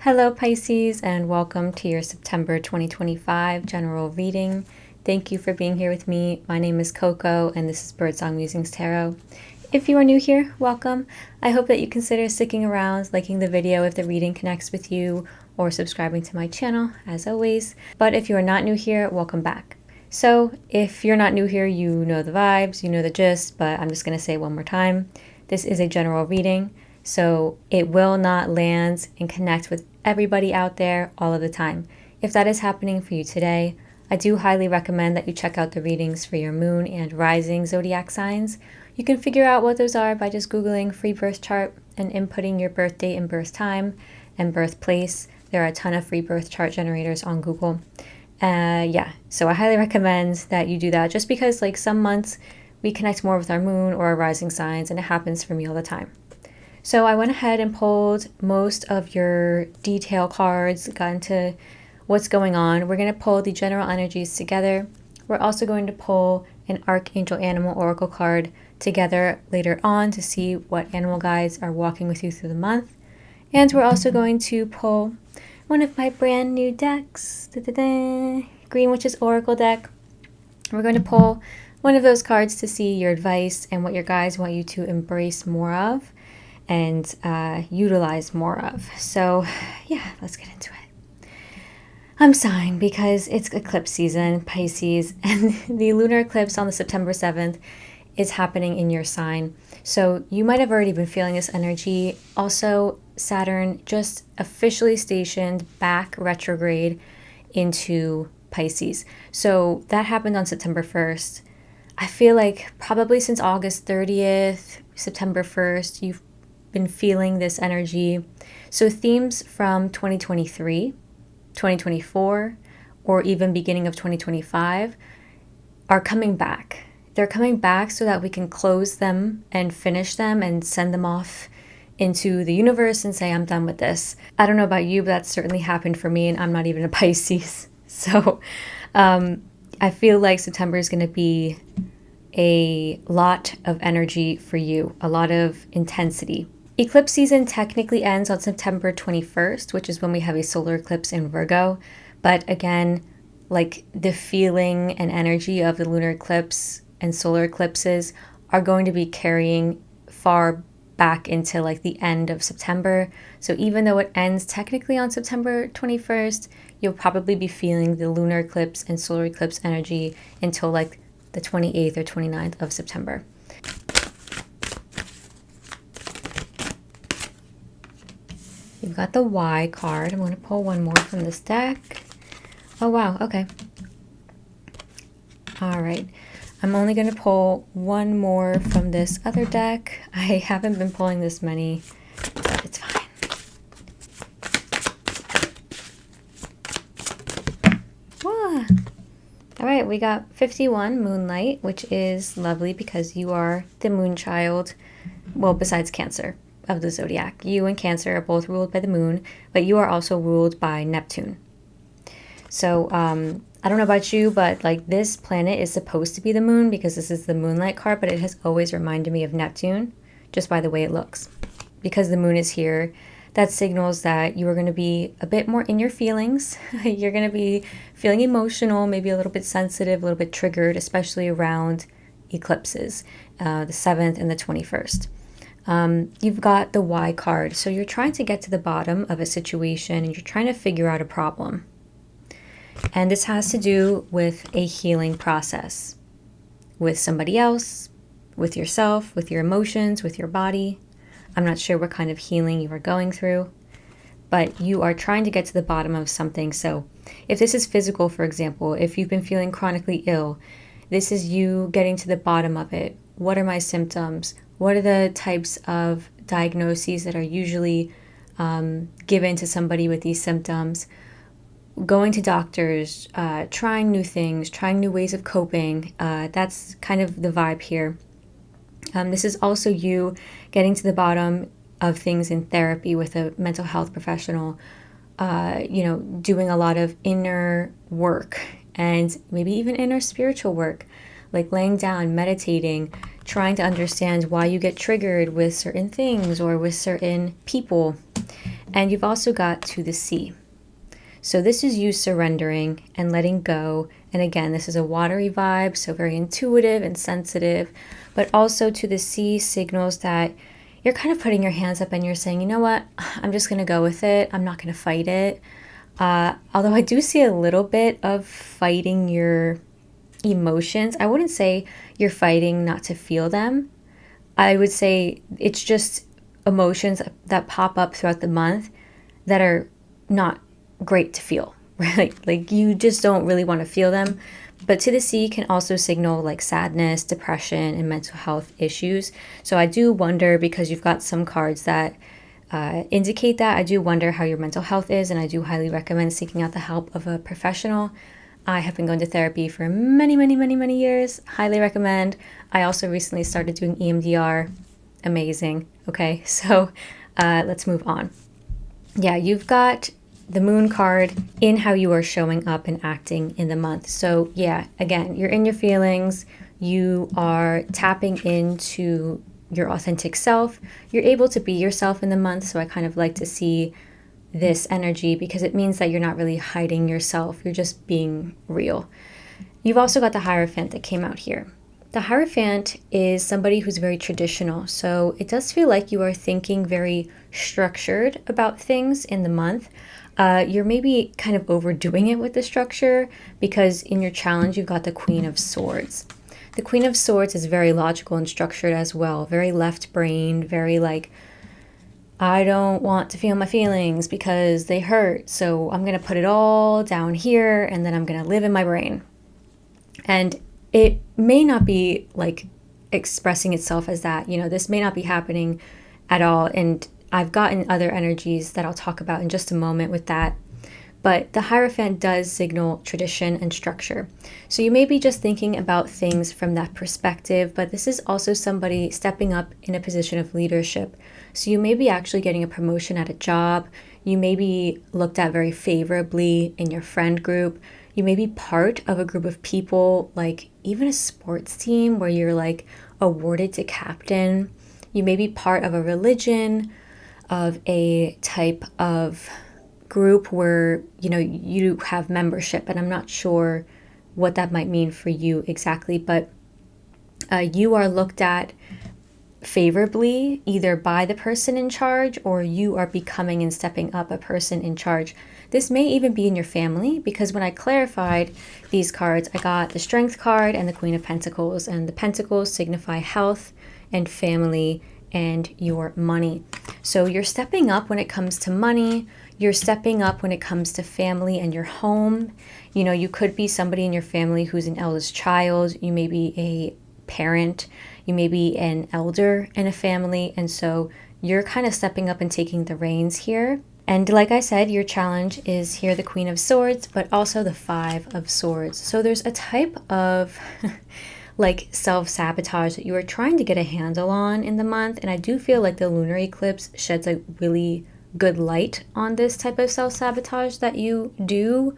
Hello Pisces, and welcome to your September 2025 general reading. Thank you for being here with me. My name is Coco and this is Birdsong Musings Tarot. If you are new here, welcome. I hope that you consider sticking around, liking the video if the reading connects with you, or subscribing to my channel as always. But if you are not new here, welcome back. So if you're not new here, you know the vibes, you know the gist, but I'm just going to say it one more time. This is a general reading, so it will not land and connect with everybody out there all of the time. If that is happening for you today, I do highly recommend that you check out the readings for your moon and rising zodiac signs. You can figure out what those are by just Googling free birth chart and inputting your birth date and birth time and birthplace. There are a ton of free birth chart generators on Google. So I highly recommend that you do that, just because like some months we connect more with our moon or our rising signs, and it happens for me all the time. So I went ahead and pulled most of your detail cards, got into what's going on. We're going to pull the general energies together. We're also going to pull an Archangel Animal Oracle card together later on to see what animal guides are walking with you through the month. And we're also going to pull one of my brand new decks, Green Witch's Oracle deck. We're going to pull one of those cards to see your advice and what your guides want you to embrace more of and utilize more of. So yeah, let's get into it. I'm sighing because it's eclipse season, Pisces, and the lunar eclipse on the September 7th is happening in your sign. So you might have already been feeling this energy. Also, Saturn just officially stationed back retrograde into Pisces. So that happened on September 1st. I feel like probably since August 30th, September 1st, you've been feeling this energy. So themes from 2023, 2024, or even beginning of 2025 are coming back. They're coming back so that we can close them and finish them and send them off into the universe and say, I'm done with this. I don't know about you, but that certainly happened for me, and I'm not even a Pisces. So I feel like September is going to be a lot of energy for you, a lot of intensity. Eclipse season technically ends on September 21st, which is when we have a solar eclipse in Virgo. But again, like the feeling and energy of the lunar eclipse and solar eclipses are going to be carrying far back into like the end of September. So even though it ends technically on September 21st, you'll probably be feeling the lunar eclipse and solar eclipse energy until like the 28th or 29th of September. You've got the Y card. I'm going to pull one more from this deck. Oh, wow. Okay. All right. I'm only going to pull one more from this other deck. I haven't been pulling this many, but it's fine. Whoa. All right. We got 51 Moonlight, which is lovely because you are the moon child. Well, besides Cancer of the Zodiac. You and Cancer are both ruled by the moon, but you are also ruled by Neptune. So I don't know about you, but like this planet is supposed to be the moon because this is the Moonlight card, but it has always reminded me of Neptune just by the way it looks. Because the moon is here, that signals that you are going to be a bit more in your feelings. You're going to be feeling emotional, maybe a little bit sensitive, a little bit triggered, especially around eclipses, the 7th and the 21st. You've got the Y card, so you're trying to get to the bottom of a situation and you're trying to figure out a problem. And this has to do with a healing process with somebody else, with yourself, with your emotions, with your body. I'm not sure what kind of healing you are going through, but you are trying to get to the bottom of something. So if this is physical, for example, if you've been feeling chronically ill, this is you getting to the bottom of it. What are my symptoms? What are the types of diagnoses that are usually given to somebody with these symptoms? Going to doctors, trying new things, trying new ways of coping. That's kind of the vibe here. This is also you getting to the bottom of things in therapy with a mental health professional, doing a lot of inner work and maybe even inner spiritual work, like laying down, meditating, trying to understand why you get triggered with certain things or with certain people. And you've also got to the sea. So this is you surrendering and letting go. And again, this is a watery vibe, so very intuitive and sensitive. But also to the sea signals that you're kind of putting your hands up and you're saying, you know what, I'm just going to go with it. I'm not going to fight it. Although I do see a little bit of fighting your emotions. I wouldn't say you're fighting not to feel them. I would say it's just emotions that pop up throughout the month that are not great to feel, right? Like you just don't really want to feel them. But to the sea can also signal like sadness, depression, and mental health issues. So I do wonder, because you've got some cards that indicate that, I do wonder how your mental health is, and I do highly recommend seeking out the help of a professional. I have been going to therapy for many years. Highly recommend. I also recently started doing EMDR. Amazing. Okay, so let's move on. Yeah, you've got the moon card in how you are showing up and acting in the month. So yeah, again, you're in your feelings. You are tapping into your authentic self. You're able to be yourself in the month. So I kind of like to see this energy because it means that you're not really hiding yourself. You're just being real. You've also got the Hierophant that came out here. The Hierophant is somebody who's very traditional. So it does feel like you are thinking very structured about things in the month. You're maybe kind of overdoing it with the structure because in your challenge, you've got the Queen of Swords. The Queen of Swords is very logical and structured as well. Very left-brained, very like, I don't want to feel my feelings because they hurt. So I'm going to put it all down here and then I'm going to live in my brain. And it may not be like expressing itself as that. You know, this may not be happening at all. And I've gotten other energies that I'll talk about in just a moment with that. But the Hierophant does signal tradition and structure. So you may be just thinking about things from that perspective, but this is also somebody stepping up in a position of leadership. So you may be actually getting a promotion at a job. You may be looked at very favorably in your friend group. You may be part of a group of people, like even a sports team where you're like awarded to captain. You may be part of a religion, of a type of group where, you know, you have membership, and I'm not sure what that might mean for you exactly, but you are looked at favorably either by the person in charge or you are becoming and stepping up a person in charge. This may even be in your family, because when I clarified these cards, I got the Strength card and the Queen of Pentacles, and the Pentacles signify health and family and your money. So you're stepping up when it comes to money. You're stepping up when it comes to family and your home. You know, you could be somebody in your family who's an eldest child. You may be a parent. You may be an elder in a family. And so you're kind of stepping up and taking the reins here. And like I said, your challenge is here the Queen of Swords, but also the Five of Swords. So there's a type of like self-sabotage that you are trying to get a handle on in the month. And I do feel like the lunar eclipse sheds a really good light on this type of self-sabotage that you do.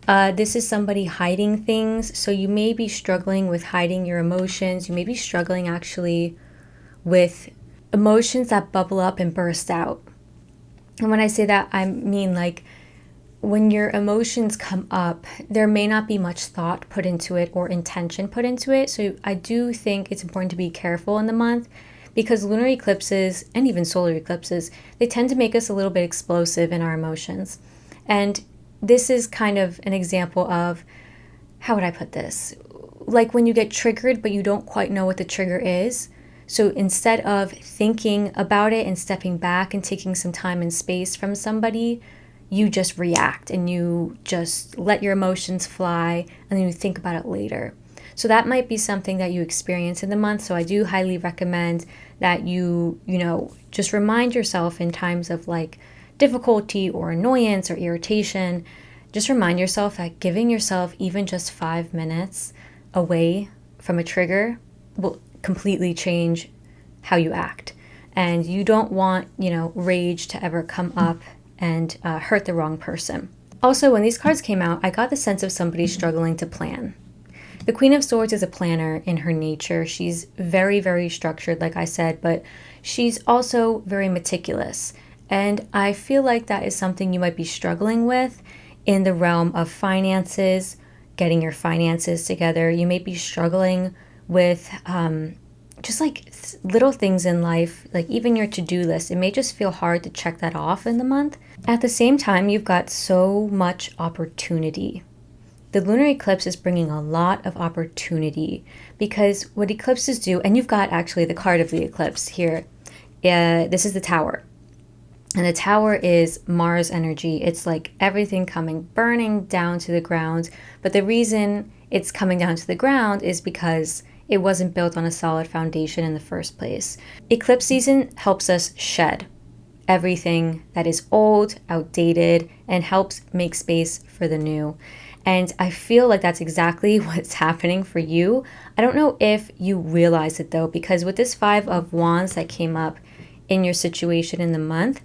This is somebody hiding things. So you may be struggling with hiding your emotions. You may be struggling actually with emotions that bubble up and burst out. And when I say that, I mean like when your emotions come up, there may not be much thought put into it or intention put into it. So I do think it's important to be careful in the month, because lunar eclipses and even solar eclipses, they tend to make us a little bit explosive in our emotions. And this is kind of an example of, how would I put this? Like when you get triggered, but you don't quite know what the trigger is. So instead of thinking about it and stepping back and taking some time and space from somebody, you just react and you just let your emotions fly and then you think about it later. So that might be something that you experience in the month. So I do highly recommend that you just remind yourself in times of like difficulty or annoyance or irritation, just remind yourself that giving yourself even just 5 minutes away from a trigger will completely change how you act. And you don't want, rage to ever come up and hurt the wrong person. Also, when these cards came out, I got the sense of somebody struggling to plan. The Queen of Swords is a planner in her nature. She's very, very structured, like I said, but she's also very meticulous. And I feel like that is something you might be struggling with in the realm of finances, getting your finances together. You may be struggling with just like little things in life, like even your to-do list. It may just feel hard to check that off in the month. At the same time, you've got so much opportunity. The lunar eclipse is bringing a lot of opportunity because what eclipses do, and you've got actually the card of the eclipse here. This is the Tower. And the Tower is Mars energy. It's like everything burning down to the ground. But the reason it's coming down to the ground is because it wasn't built on a solid foundation in the first place. Eclipse season helps us shed everything that is old, outdated, and helps make space for the new. And I feel like that's exactly what's happening for you. I don't know if you realize it though, because with this 5 of Wands that came up in your situation in the month,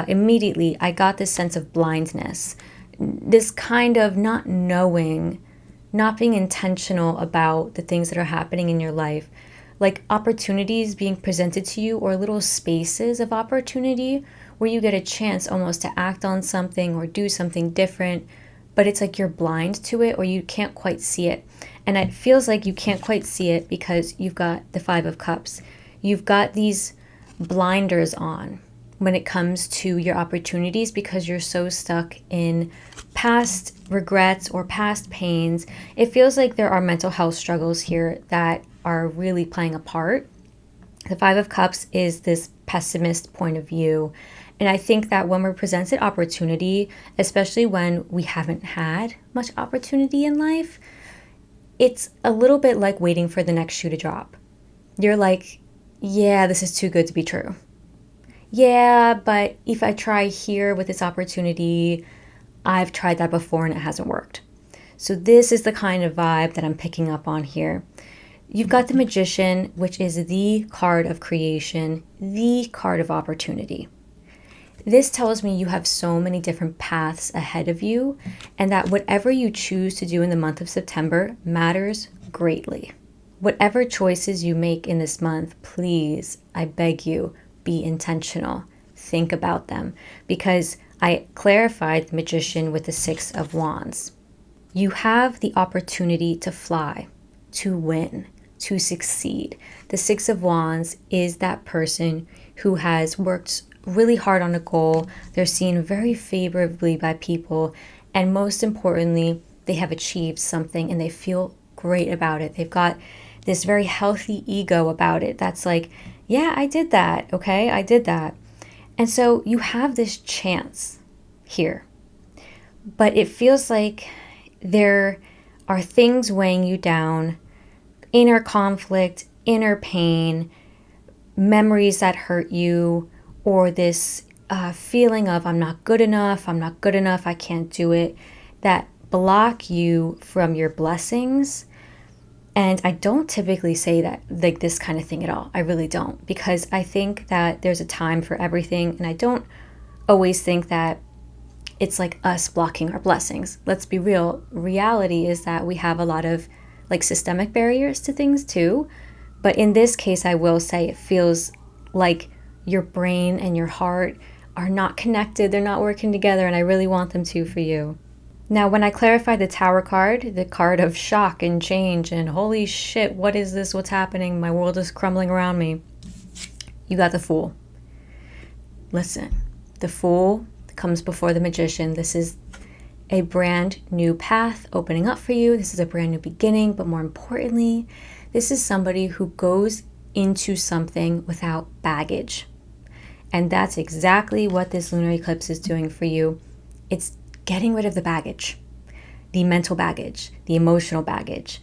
immediately I got this sense of blindness, this kind of not knowing, not being intentional about the things that are happening in your life, like opportunities being presented to you or little spaces of opportunity where you get a chance almost to act on something or do something different, but it's like you're blind to it or you can't quite see it. And it feels like you can't quite see it because you've got the 5 of Cups. You've got these blinders on when it comes to your opportunities because you're so stuck in past regrets or past pains. It feels like there are mental health struggles here that are really playing a part. The 5 of Cups is this pessimist point of view. And I think that when we're presented opportunity, especially when we haven't had much opportunity in life, it's a little bit like waiting for the next shoe to drop. You're like, yeah, this is too good to be true. Yeah, but if I try here with this opportunity, I've tried that before and it hasn't worked. So this is the kind of vibe that I'm picking up on here. You've got the Magician, which is the card of creation, the card of opportunity. This tells me you have so many different paths ahead of you and that whatever you choose to do in the month of September matters greatly. Whatever choices you make in this month, please, I beg you, be intentional. Think about them because I clarified the Magician with the 6 of Wands. You have the opportunity to fly, to win, to succeed. The 6 of Wands is that person who has worked really hard on a goal. They're seen very favorably by people. And most importantly, they have achieved something and they feel great about it. They've got this very healthy ego about it. That's like, yeah, I did that. Okay, I did that. And so you have this chance here. But it feels like there are things weighing you down, inner conflict, inner pain, memories that hurt you, or this feeling of I'm not good enough, I can't do it, that block you from your blessings. And I don't typically say that like this kind of thing at all. I really don't, because I think that there's a time for everything. And I don't always think that it's like us blocking our blessings. Let's be real. Reality is that we have a lot of like systemic barriers to things too. But in this case, I will say it feels like your brain and your heart are not connected. They're not working together. And I really want them to for you. Now, when I clarified the Tower card, the card of shock and change and holy shit, what is this? What's happening? My world is crumbling around me. You got the Fool. Listen, the Fool comes before the Magician. This is a brand new path opening up for you. This is a brand new beginning, but more importantly, this is somebody who goes into something without baggage. And that's exactly what this lunar eclipse is doing for you. It's getting rid of the baggage, the mental baggage, the emotional baggage.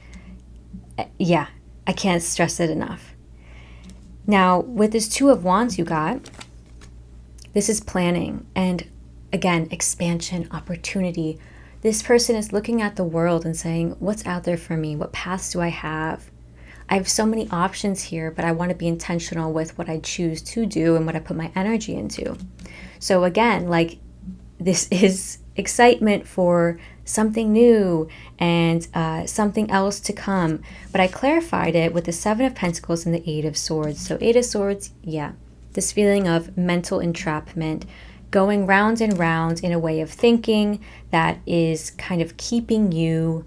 Yeah, I can't stress it enough. Now, with this 2 of Wands you got, this is planning and, again, expansion, opportunity. This person is looking at the world and saying, what's out there for me? What paths do I have? I have so many options here, but I want to be intentional with what I choose to do and what I put my energy into. So again, like, this is excitement for something new and something else to come. But I clarified it with the 7 of Pentacles and the 8 of Swords. So 8 of Swords, yeah, this feeling of mental entrapment, going round and round in a way of thinking that is kind of keeping you,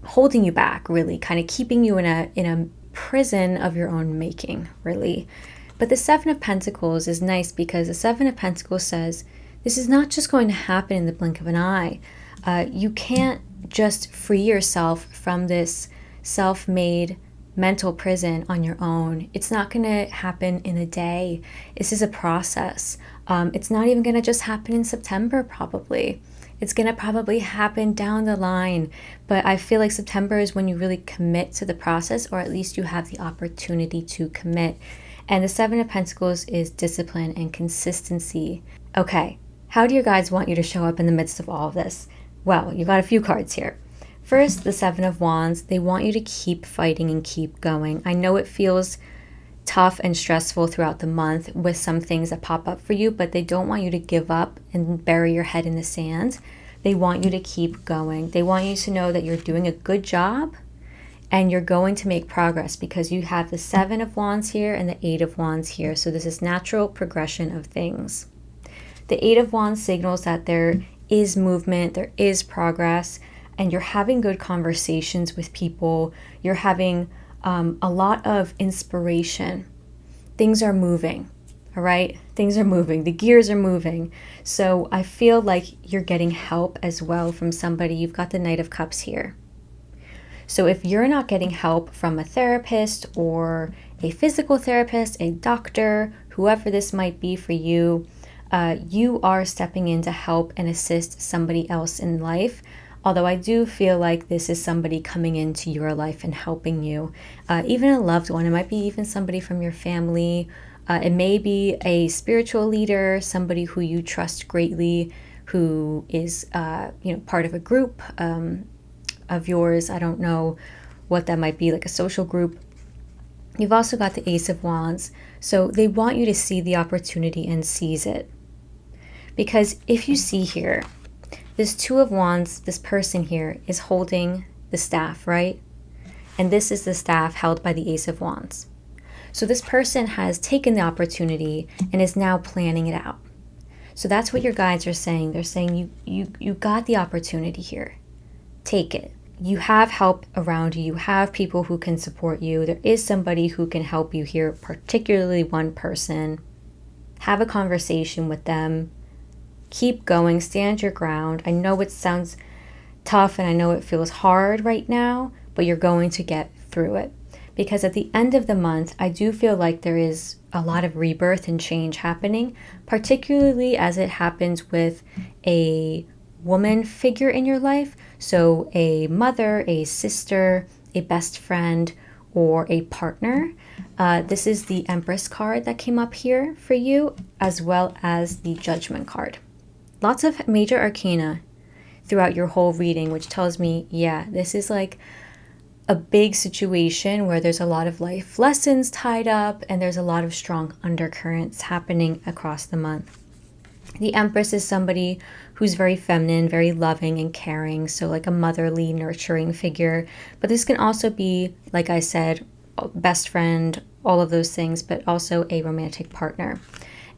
holding you back, really, kind of keeping you in a prison of your own making, really. But the Seven of Pentacles is nice because the Seven of Pentacles says this is not just going to happen in the blink of an eye. You can't just free yourself from this self-made mental prison on your own. It's not going to happen in a day. This is a process. It's not even going to just happen in September, probably. It's going to probably happen down the line. But I feel like September is when you really commit to the process, or at least you have the opportunity to commit. And the Seven of Pentacles is discipline and consistency. Okay, how do your guides want you to show up in the midst of all of this? Well, you got a few cards here. First, the Seven of Wands. They want you to keep fighting and keep going. I know it feels tough and stressful throughout the month with some things that pop up for you, but they don't want you to give up and bury your head in the sand. They want you to keep going. They want you to know that you're doing a good job and you're going to make progress because you have the Seven of Wands here and the Eight of Wands here. So this is natural progression of things. The Eight of Wands signals that there is movement, there is progress, and you're having good conversations with people. You're having a lot of inspiration. Things are moving, all right? Things are moving. The gears are moving. So I feel like you're getting help as well from somebody. You've got the Knight of Cups here. So if you're not getting help from a therapist or a physical therapist, a doctor, whoever this might be for you, you are stepping in to help and assist somebody else in life. Although I do feel like this is somebody coming into your life and helping you. Even a loved one. It might be even somebody from your family. It may be a spiritual leader, somebody who you trust greatly, who is part of a group of yours. I don't know what that might be, like a social group. You've also got the Ace of Wands. So they want you to see the opportunity and seize it. Because if you see here, this Two of Wands, this person here is holding the staff, right? And this is the staff held by the Ace of Wands. So this person has taken the opportunity and is now planning it out. So that's what your guides are saying. They're saying you got the opportunity here. Take it. You have help around you. You have people who can support you. There is somebody who can help you here, particularly one person. Have a conversation with them. Keep going, stand your ground. I know it sounds tough and I know it feels hard right now, but you're going to get through it. Because at the end of the month, I do feel like there is a lot of rebirth and change happening, particularly as it happens with a woman figure in your life. So a mother, a sister, a best friend, or a partner. This is the Empress card that came up here for you, as well as the Judgment card. Lots of major arcana throughout your whole reading, which tells me, yeah, this is like a big situation where there's a lot of life lessons tied up and there's a lot of strong undercurrents happening across the month. The Empress is somebody who's very feminine, very loving and caring, so like a motherly, nurturing figure. But this can also be, like I said, best friend, all of those things, but also a romantic partner.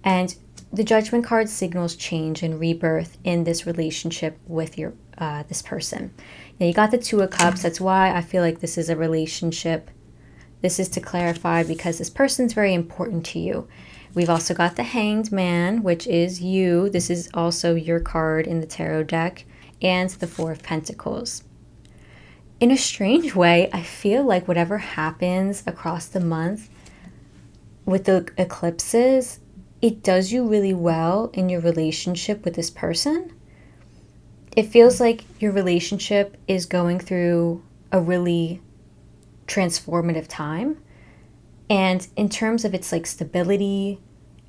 And the Judgment card signals change and rebirth in this relationship with your this person. Now you got the Two of Cups. That's why I feel like this is a relationship. This is to clarify because this person's very important to you. We've also got the Hanged Man, which is you. This is also your card in the tarot deck. And the Four of Pentacles. In a strange way, I feel like whatever happens across the month with the eclipses, it does you really well in your relationship with this person. It feels like your relationship is going through a really transformative time. And in terms of its like stability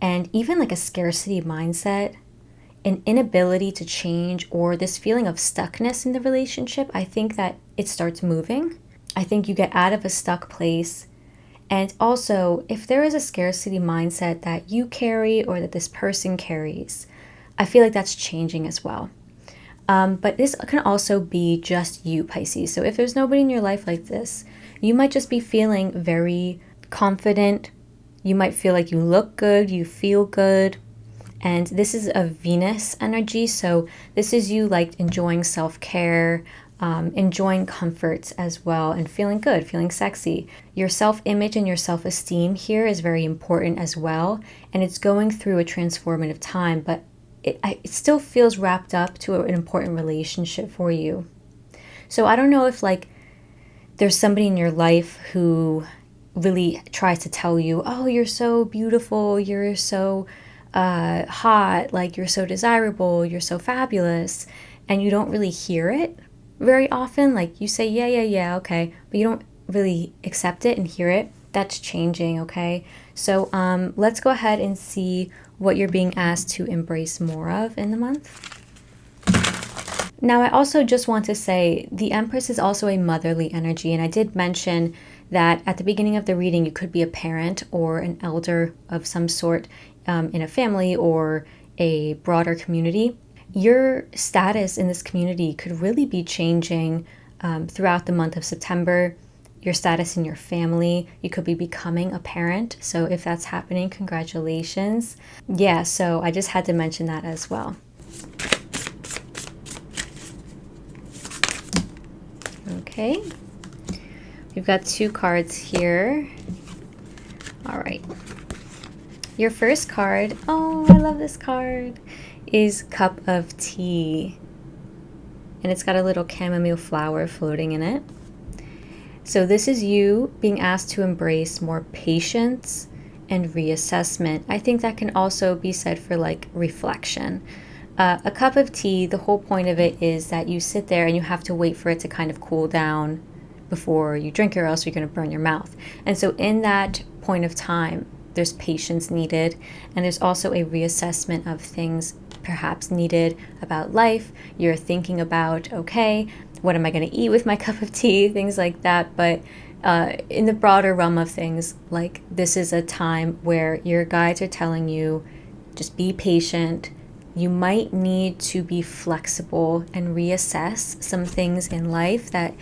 and even like a scarcity mindset, an inability to change, or this feeling of stuckness in the relationship, I think that it starts moving. I think you get out of a stuck place. And also, if there is a scarcity mindset that you carry or that this person carries, I feel like that's changing as well. But this can also be just you, Pisces. So if there's nobody in your life like this, you might just be feeling very confident You might feel like you look good, you feel good. And this is a Venus energy, so this is you like enjoying self-care, enjoying comforts as well, and feeling good, feeling sexy. Your self-image and your self-esteem here is very important as well, and it's going through a transformative time, but it still feels wrapped up to an important relationship for you. So I don't know if like there's somebody in your life who really tries to tell you, oh, you're so beautiful, you're so hot, like you're so desirable, you're so fabulous, and you don't really hear it very often. Like you say, yeah, okay, but you don't really accept it and hear it. That's changing, okay? So let's go ahead and see what you're being asked to embrace more of in the month. Now, I also just want to say the Empress is also a motherly energy, and I did mention that at the beginning of the reading, you could be a parent or an elder of some sort in a family or a broader community. Your status in this community could really be changing throughout the month of September. Your status in your family, you could be becoming a parent. So if that's happening, congratulations. Yeah, so I just had to mention that as well. Okay, we've got 2 cards here. All right. Your first card, oh, I love this card, is Cup of Tea. And it's got a little chamomile flower floating in it. So this is you being asked to embrace more patience and reassessment. I think that can also be said for like reflection. A cup of tea, the whole point of it is that you sit there and you have to wait for it to kind of cool down before you drink it, or else you're going to burn your mouth. And so in that point of time, there's patience needed, and there's also a reassessment of things perhaps needed about life. You're thinking about, okay, what am I going to eat with my cup of tea, things like that. But in the broader realm of things, like this is a time where your guides are telling you, just be patient. You might need to be flexible and reassess some things in life that,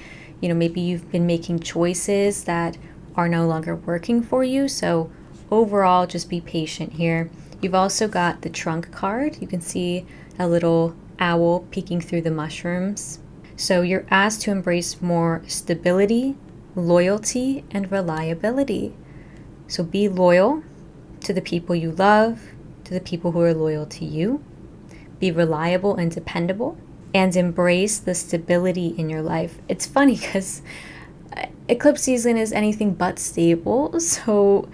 maybe you've been making choices that are no longer working for you. So overall, just be patient here. You've also got the Trunk card. You can see a little owl peeking through the mushrooms. So you're asked to embrace more stability, loyalty, and reliability. So be loyal to the people you love, to the people who are loyal to you. Be reliable and dependable, and embrace the stability in your life. It's funny because eclipse season is anything but stable. So,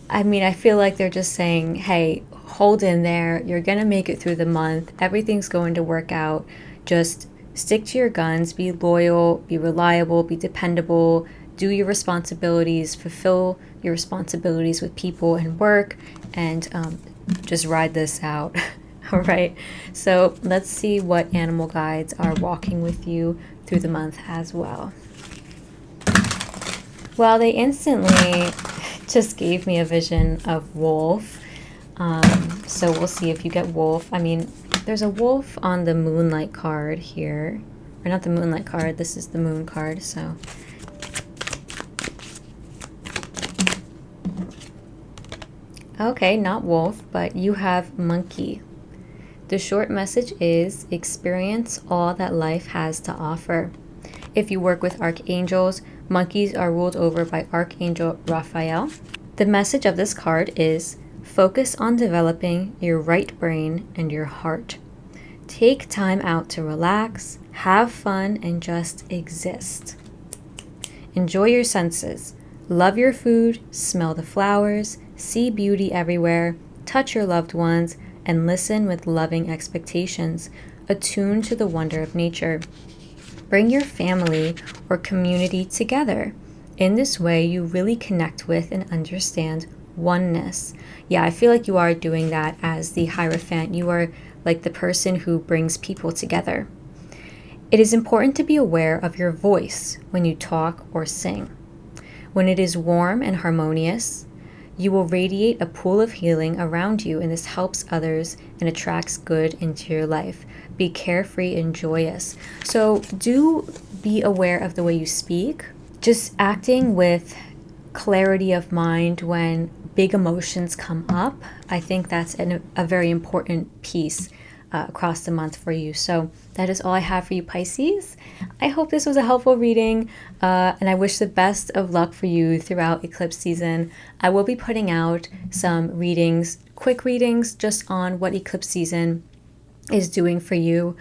I feel like they're just saying, hey, hold in there. You're going to make it through the month. Everything's going to work out. Just stick to your guns. Be loyal, be reliable, be dependable. Do your responsibilities, fulfill your responsibilities with people and work, and just ride this out. All right, so let's see what animal guides are walking with you through the month as well. Well, they instantly just gave me a vision of wolf. So we'll see if you get wolf. There's a wolf on the Moonlight card here. Or not the Moonlight card, this is the Moon card, so. Okay, not wolf, but you have monkey. The short message is experience all that life has to offer. If you work with archangels, monkeys are ruled over by Archangel Raphael. The message of this card is focus on developing your right brain and your heart. Take time out to relax, have fun, and just exist. Enjoy your senses. Love your food, smell the flowers, see beauty everywhere, touch your loved ones, and listen with loving expectations, attuned to the wonder of nature. Bring your family or community together. In this way, you really connect with and understand oneness. Yeah, I feel like you are doing that as the Hierophant. You are like the person who brings people together. It is important to be aware of your voice when you talk or sing. When it is warm and harmonious, you will radiate a pool of healing around you, and this helps others and attracts good into your life. Be carefree and joyous. So do be aware of the way you speak. Just acting with clarity of mind when big emotions come up, I think that's a very important piece across the month for you. So that is all I have for you, Pisces. I hope this was a helpful reading, and I wish the best of luck for you throughout eclipse season. I will be putting out some readings, quick readings, just on what eclipse season is doing for you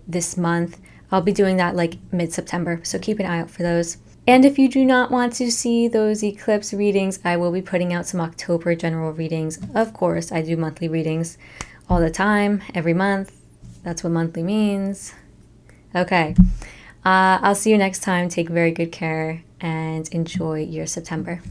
this month. I'll be doing that like mid-September, so keep an eye out for those. And if you do not want to see those eclipse readings, I will be putting out some October general readings. Of course, I do monthly readings all the time, every month. That's what monthly means. Okay, I'll see you next time. Take very good care and enjoy your September.